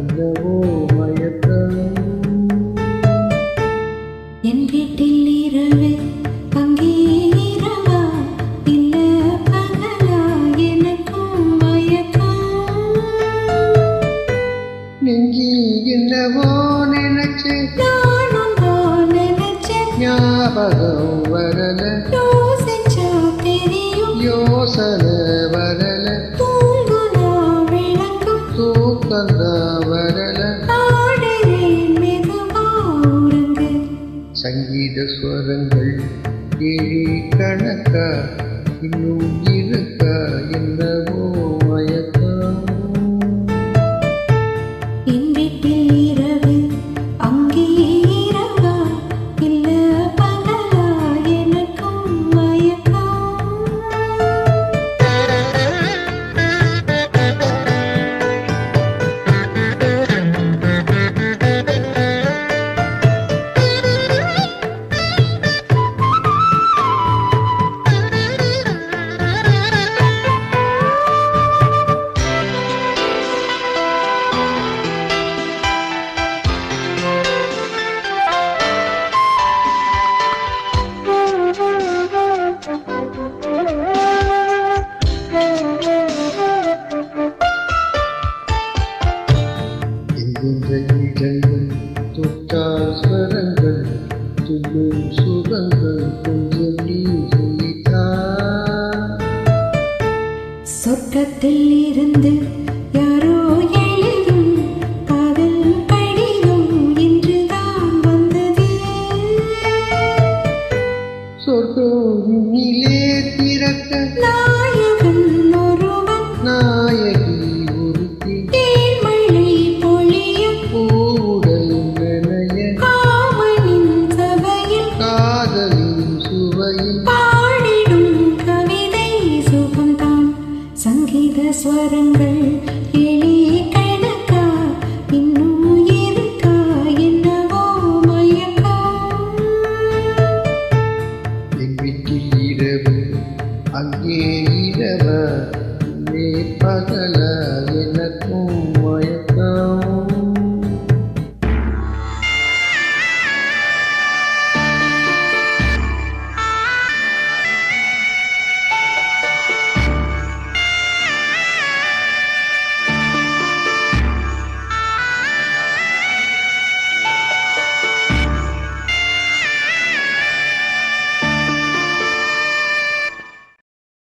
என்னவோ மயக்கம். என் வீட்டில் இரவு அங்கே இரவா இல்ல பகலா எனக்கும் மயக்கம். நெஞ்சில் என்னவோ நினைச்சு நானும் தான் நினைச்சேன் ஞாபகம் வரல யோசிச்சா தெரியும் யோசனை வரல தூங்குனா விளக்கும் தூக்கந்தா வரல ஆடுறேன் மெதுவா உறங்கு. சங்கீத ஸ்வரங்கள் ஏழி கணக்கா இன்னும் இருக்கா என்னவோ மயக்கம். என் வீட்டில் இரவு அங்கே இரவா இல்ல பகலா எனக்கும் மயக்கம். எந்தெந்த இடங்கள் தொட்டால் ஸ்வரங்கள் துள்ளும் சுகங்கள்